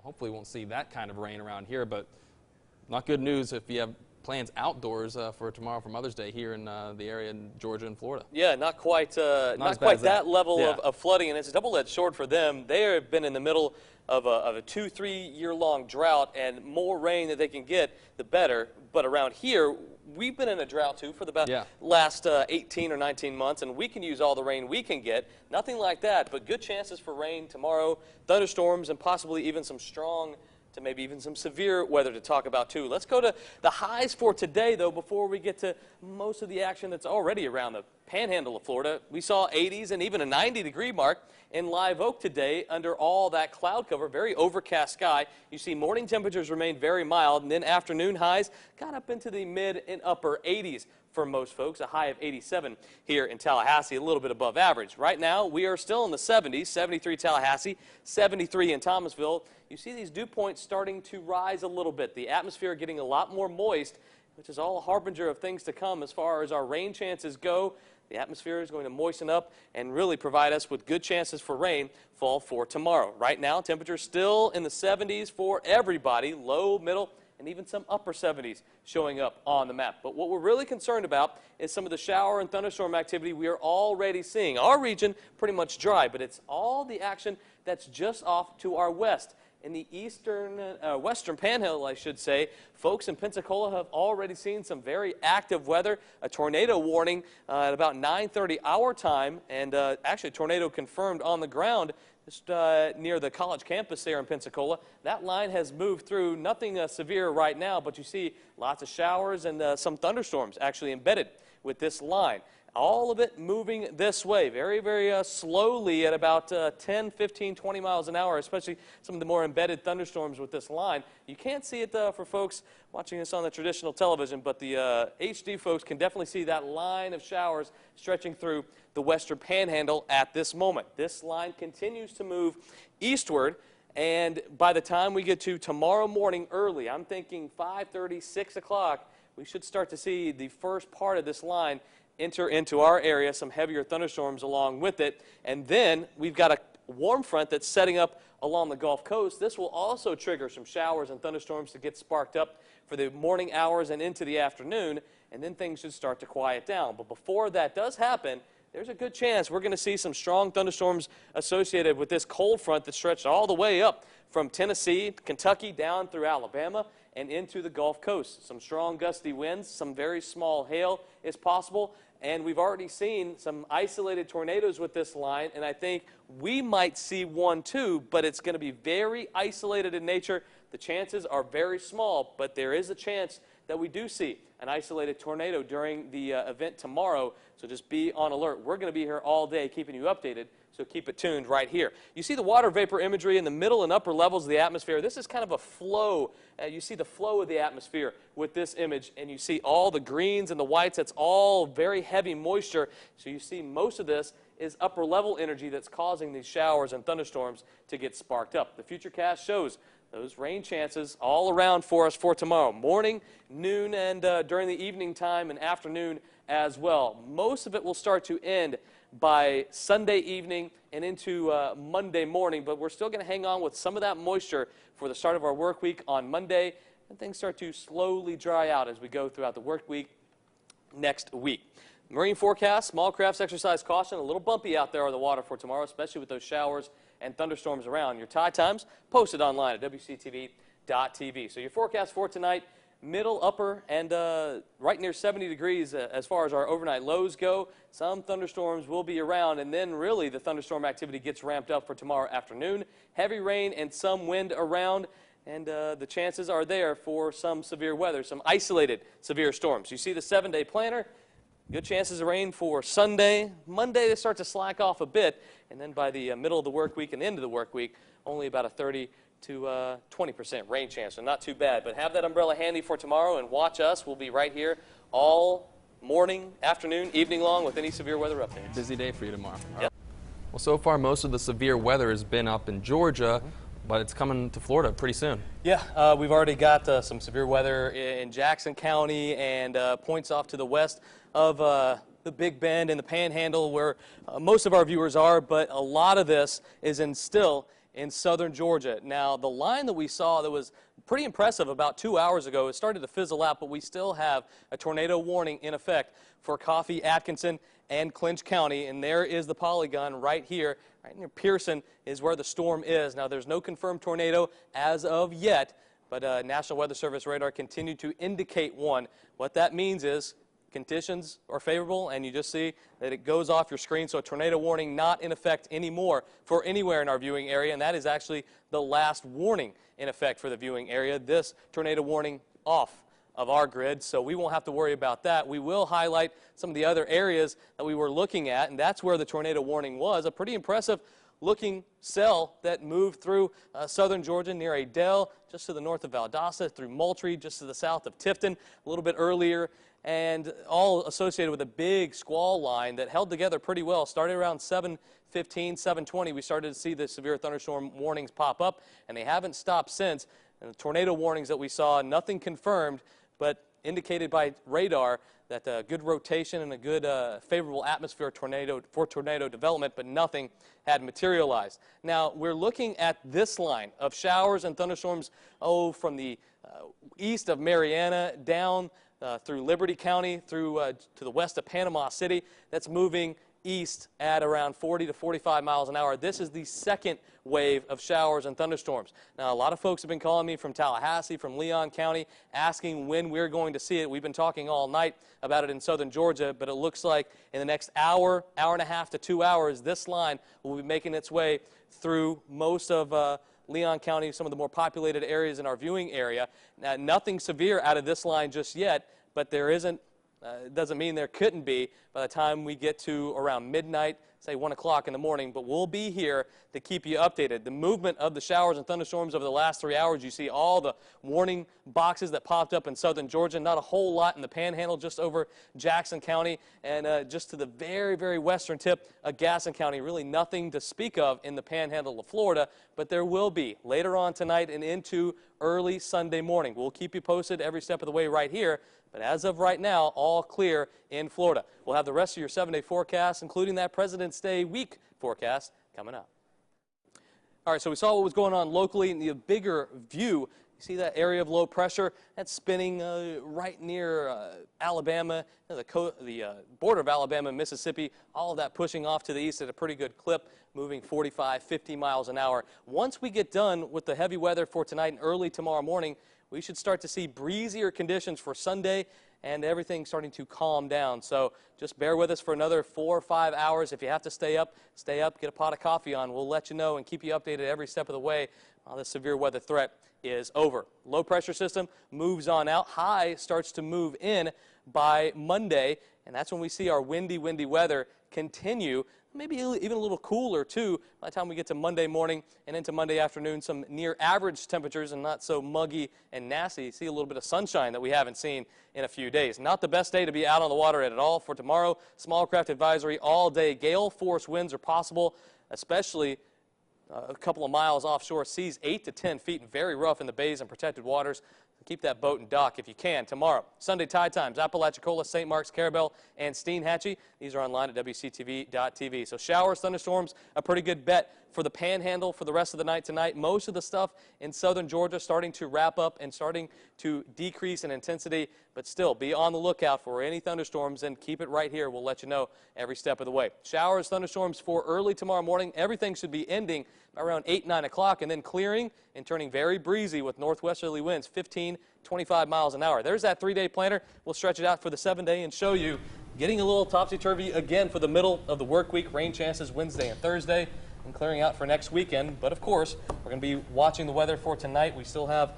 hopefully won't see that kind of rain around here, but not good news if you have plans outdoors for tomorrow for Mother's Day here in the area in Georgia and Florida. Yeah, not quite that level of flooding, and it's a double-edged sword for them. They have been in the middle of a 2-3 year long drought, and more rain that they can get, the better. But around here, we've been in a drought too for the last 18 or 19 months, and we can use all the rain we can get. Nothing like that, but good chances for rain tomorrow, thunderstorms, and possibly even some strong to maybe even some severe weather to talk about too. Let's go to the highs for today, though, before we get to most of the action that's already around the panhandle of Florida. We saw 80s and even a 90-degree mark in Live Oak today under all that cloud cover, very overcast sky. You see morning temperatures remained very mild, and then afternoon highs got up into the mid and upper 80s for most folks, a high of 87 here in Tallahassee, a little bit above average. Right now, we are still in the 70s, 73 Tallahassee, 73 in Thomasville. You see these dew points starting to rise a little bit. The atmosphere getting a lot more moist, which is all a harbinger of things to come as far as our rain chances go. The atmosphere is going to moisten up and really provide us with good chances for rainfall for tomorrow. Right now, temperatures still in the 70s for everybody, low, middle, and even some upper 70s showing up on the map. But what we're really concerned about is some of the shower and thunderstorm activity we are already seeing. Our region pretty much dry, but it's all the action that's just off to our west. In the western panhandle, I should say, folks in Pensacola have already seen some very active weather. A tornado warning at about 9:30 our time, and actually a tornado confirmed on the ground just near the college campus there in Pensacola. That line has moved through. Nothing severe right now, but you see lots of showers and some thunderstorms actually embedded with this line. All of it moving this way, very, very slowly at about 10, 15, 20 miles an hour, especially some of the more embedded thunderstorms with this line. You can't see it for folks watching this on the traditional television, but the HD folks can definitely see that line of showers stretching through the western panhandle at this moment. This line continues to move eastward, and by the time we get to tomorrow morning early, I'm thinking 5:30, 6 o'clock, we should start to see the first part of this line enter into our area, some heavier thunderstorms along with it. And then we've got a warm front that's setting up along the Gulf Coast. This will also trigger some showers and thunderstorms to get sparked up for the morning hours and into the afternoon, and then things should start to quiet down. But before that does happen, there's a good chance we're going to see some strong thunderstorms associated with this cold front that stretched all the way up from Tennessee, Kentucky, down through Alabama, and into the Gulf Coast. Some strong gusty winds, some very small hail is possible. And we've already seen some isolated tornadoes with this line, and I think we might see one too, but it's going to be very isolated in nature. The chances are very small, but there is a chance that we do see an isolated tornado during the event tomorrow, so just be on alert. We're going to be here all day keeping you updated, so keep it tuned right here. You see the water vapor imagery in the middle and upper levels of the atmosphere. This is kind of a flow. You see the flow of the atmosphere with this image, and you see all the greens and the whites. That's all very heavy moisture, so you see most of this is upper level energy that's causing these showers and thunderstorms to get sparked up. The futurecast shows those rain chances all around for us for tomorrow morning, noon, and during the evening time and afternoon as well. Most of it will start to end by Sunday evening and into Monday morning, but we're still going to hang on with some of that moisture for the start of our work week on Monday, and things start to slowly dry out as we go throughout the work week next week. Marine forecast, small crafts exercise caution, a little bumpy out there on the water for tomorrow, especially with those showers and thunderstorms around. Your tide times posted online at WCTV.tv. So your forecast for tonight, middle, upper, and right near 70 degrees as far as our overnight lows go. Some thunderstorms will be around, and then really the thunderstorm activity gets ramped up for tomorrow afternoon. Heavy rain and some wind around, and the chances are there for some severe weather, some isolated severe storms. You see the 7-day planner. Good chances of rain for Sunday. Monday, they start to slack off a bit, and then by the middle of the work week and the end of the work week, only about a 30 to 20% rain chance, so not too bad. But have that umbrella handy for tomorrow and watch us. We'll be right here all morning, afternoon, evening long with any severe weather updates. Busy day for you tomorrow. Yep. Well, so far most of the severe weather has been up in Georgia, but it's coming to Florida pretty soon. Yeah, we've already got some severe weather in Jackson County and points off to the west of the Big Bend and the Panhandle where most of our viewers are, but a lot of this is still in southern Georgia. Now, the line that we saw that was pretty impressive about 2 hours ago has started to fizzle out, but we still have a tornado warning in effect for Coffee, Atkinson, and Clinch County. And there is the polygon right here. Right near Pearson is where the storm is. Now, there's no confirmed tornado as of yet, but National Weather Service radar continued to indicate one. What that means is conditions are favorable, and you just see that it goes off your screen. So a tornado warning not in effect anymore for anywhere in our viewing area, and that is actually the last warning in effect for the viewing area. This tornado warning off of our grid, so we won't have to worry about that. We will highlight some of the other areas that we were looking at, and that's where the tornado warning was. A pretty impressive looking cell that moved through southern Georgia near Adel, just to the north of Valdosta, through Moultrie, just to the south of Tifton, a little bit earlier, and all associated with a big squall line that held together pretty well. Started around 7:15, 7:20, we started to see the severe thunderstorm warnings pop up, and they haven't stopped since. And the tornado warnings that we saw, nothing confirmed, but indicated by radar that good rotation and a good favorable atmosphere for tornado development, but nothing had materialized. Now, we're looking at this line of showers and thunderstorms, from the east of Mariana down through Liberty County, through to the west of Panama City. That's moving east at around 40 to 45 miles an hour. This is the second wave of showers and thunderstorms. Now, a lot of folks have been calling me from Tallahassee, from Leon County, asking when we're going to see it. We've been talking all night about it in southern Georgia, but it looks like in the next hour, hour and a half to 2 hours, this line will be making its way through most of Leon County, some of the more populated areas in our viewing area. Now, nothing severe out of this line just yet, but there isn't. It doesn't mean there couldn't be by the time we get to around midnight, say 1 o'clock in the morning, but we'll be here to keep you updated. The movement of the showers and thunderstorms over the last 3 hours, you see all the warning boxes that popped up in southern Georgia, not a whole lot in the Panhandle, just over Jackson County, and just to the very, very western tip of Gaston County. Really nothing to speak of in the Panhandle of Florida, but there will be later on tonight and into early Sunday morning. We'll keep you posted every step of the way right here. But as of right now, all clear in Florida. We'll have the rest of your 7-day forecast, including that President's Day week forecast, coming up. All right, so we saw what was going on locally in the bigger view. You see that area of low pressure? That's spinning right near Alabama, the border of Alabama and Mississippi. All of that pushing off to the east at a pretty good clip, moving 45, 50 miles an hour. Once we get done with the heavy weather for tonight and early tomorrow morning, we should start to see breezier conditions for Sunday and everything starting to calm down. So just bear with us for another 4 or 5 hours. If you have to stay up, get a pot of coffee on. We'll let you know and keep you updated every step of the way while this severe weather threat is over. Low pressure system moves on out. High starts to move in by Monday, and that's when we see our windy weather continue. Maybe even a little cooler, too, by the time we get to Monday morning and into Monday afternoon. Some near average temperatures and not so muggy and nasty. You see a little bit of sunshine that we haven't seen in a few days. Not the best day to be out on the water at all for tomorrow. Small craft advisory all day. Gale force winds are possible, especially a couple of miles offshore. Seas 8 to 10 feet and very rough in the bays and protected waters. Keep that boat in dock if you can tomorrow. Sunday tide times, Apalachicola, St. Mark's, Carabel, and Steinhatchee. These are online at WCTV.tv. So showers, thunderstorms, a pretty good bet for the Panhandle for the rest of the night tonight. Most of the stuff in southern Georgia starting to wrap up and starting to decrease in intensity, but still be on the lookout for any thunderstorms and keep it right here. We'll let you know every step of the way. Showers, thunderstorms for early tomorrow morning. Everything should be ending by around 8, 9 o'clock and then clearing and turning very breezy with northwesterly winds 15, 25 miles an hour. There's that 3-day planner. We'll stretch it out for the 7-day and show you getting a little topsy-turvy again for the middle of the work week. Rain chances Wednesday and Thursday and clearing out for next weekend. But, of course, we're going to be watching the weather for tonight. We still have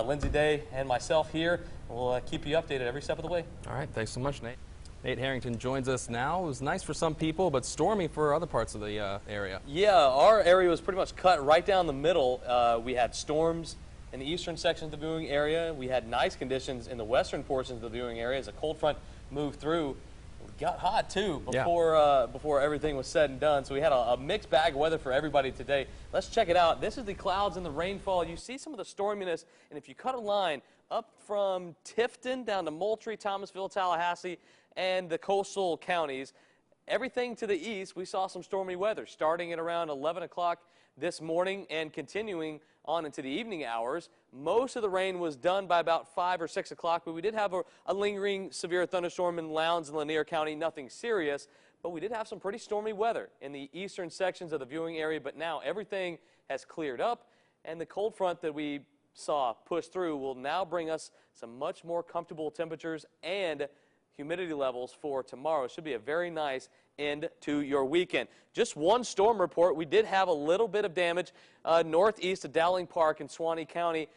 Lindsay Day and myself here. We'll keep you updated every step of the way. All right. Thanks so much, Nate. Nate Harrington joins us now. It was nice for some people, but stormy for other parts of the area. Yeah, our area was pretty much cut right down the middle. We had storms in the eastern section of the viewing area. We had nice conditions in the western portions of the viewing area as a cold front moved through. It got hot, too, before everything was said and done. So we had a mixed bag of weather for everybody today. Let's check it out. This is the clouds and the rainfall. You see some of the storminess, and if you cut a line up from Tifton down to Moultrie, Thomasville, Tallahassee, and the coastal counties, everything to the east, we saw some stormy weather starting at around 11 o'clock this morning and continuing on into the evening hours. Most of the rain was done by about 5 or 6 o'clock, but we did have a lingering severe thunderstorm in Lowndes and Lanier County, nothing serious. But we did have some pretty stormy weather in the eastern sections of the viewing area, but now everything has cleared up, and the cold front that we saw push through will now bring us some much more comfortable temperatures and humidity levels for tomorrow. It should be a very nice end to your weekend. Just one storm report. We did have a little bit of damage northeast of Dowling Park in Suwannee County,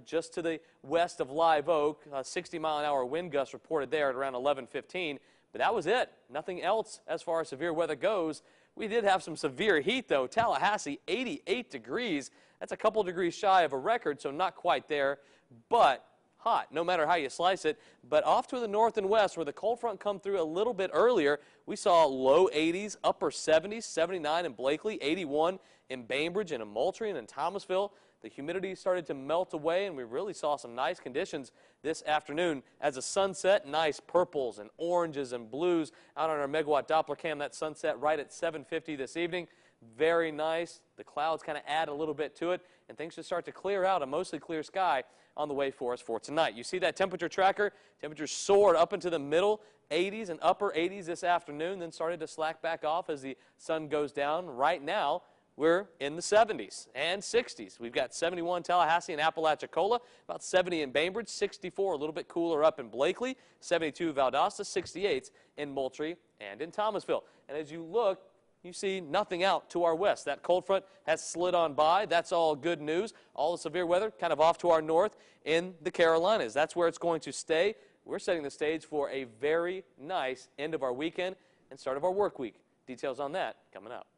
just to the west of Live Oak. 60-mile-an-hour wind gust reported there at around 11:15. But that was it. Nothing else as far as severe weather goes. We did have some severe heat, though. Tallahassee, 88 degrees. That's a couple degrees shy of a record, so not quite there, but hot, no matter how you slice it. But off to the north and west, where the cold front come through a little bit earlier, we saw low 80s, upper 70s, 79 in Blakely, 81 in Bainbridge and in Moultrie and in Thomasville. The humidity started to melt away, and we really saw some nice conditions this afternoon. As the sunset, nice purples and oranges and blues out on our megawatt Doppler cam. That sunset right at 7:50 this evening. Very nice. The clouds kind of add a little bit to it, and things should start to clear out. A mostly clear sky on the way for us for tonight. You see that temperature tracker? Temperatures soared up into the middle 80s and upper 80s this afternoon, then started to slack back off as the sun goes down. Right now, we're in the 70s and 60s. We've got 71 Tallahassee and Apalachicola, about 70 in Bainbridge, 64 a little bit cooler up in Blakely, 72 Valdosta, 68 in Moultrie and in Thomasville. And as you look, you see nothing out to our west. That cold front has slid on by. That's all good news. All the severe weather kind of off to our north in the Carolinas. That's where it's going to stay. We're setting the stage for a very nice end of our weekend and start of our work week. Details on that coming up.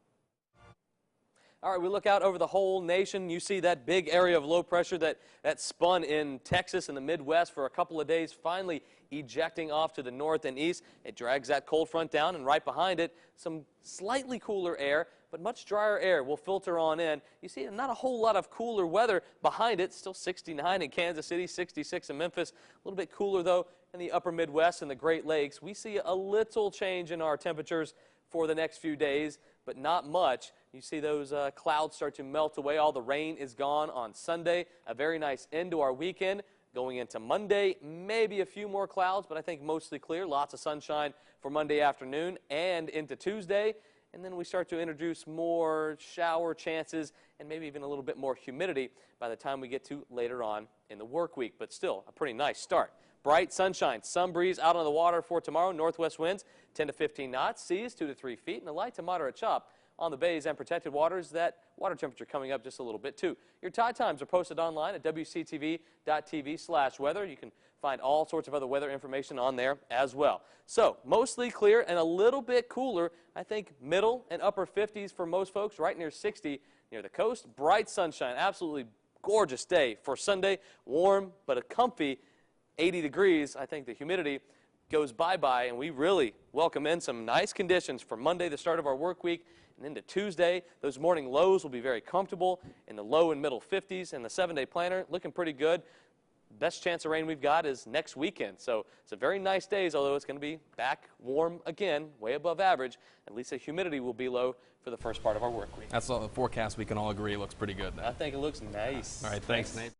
All right, we look out over the whole nation. You see that big area of low pressure that spun in Texas and the Midwest for a couple of days, finally ejecting off to the north and east. It drags that cold front down, and right behind it, some slightly cooler air, but much drier air will filter on in. You see not a whole lot of cooler weather behind it. Still 69 in Kansas City, 66 in Memphis. A little bit cooler, though, in the upper Midwest and the Great Lakes. We see a little change in our temperatures for the next few days, but not much. You see those clouds start to melt away. All the rain is gone on Sunday. A very nice end to our weekend. Going into Monday, maybe a few more clouds, but I think mostly clear. Lots of sunshine for Monday afternoon and into Tuesday. And then we start to introduce more shower chances and maybe even a little bit more humidity by the time we get to later on in the work week. But still, a pretty nice start. Bright sunshine, some breeze out on the water for tomorrow. Northwest winds 10 to 15 knots, seas 2 to 3 feet, and a light to moderate chop on the bays and protected waters. That water temperature coming up just a little bit too. Your tide times are posted online at wctv.tv/weather. You can find all sorts of other weather information on there as well. So mostly clear and a little bit cooler. I think middle and upper 50s for most folks, right near 60 near the coast. Bright sunshine, absolutely gorgeous day for Sunday. Warm but a comfy 80 degrees. I think the humidity goes bye-bye, and we really welcome in some nice conditions for Monday, the start of our work week, and into Tuesday. Those morning lows will be very comfortable in the low and middle 50s, and the 7-day planner looking pretty good. Best chance of rain we've got is next weekend, so it's a very nice days, although it's going to be back warm again, way above average. At least the humidity will be low for the first part of our work week. That's all the forecast we can all agree looks pretty good then. I think it looks nice. All right, thanks, Nate.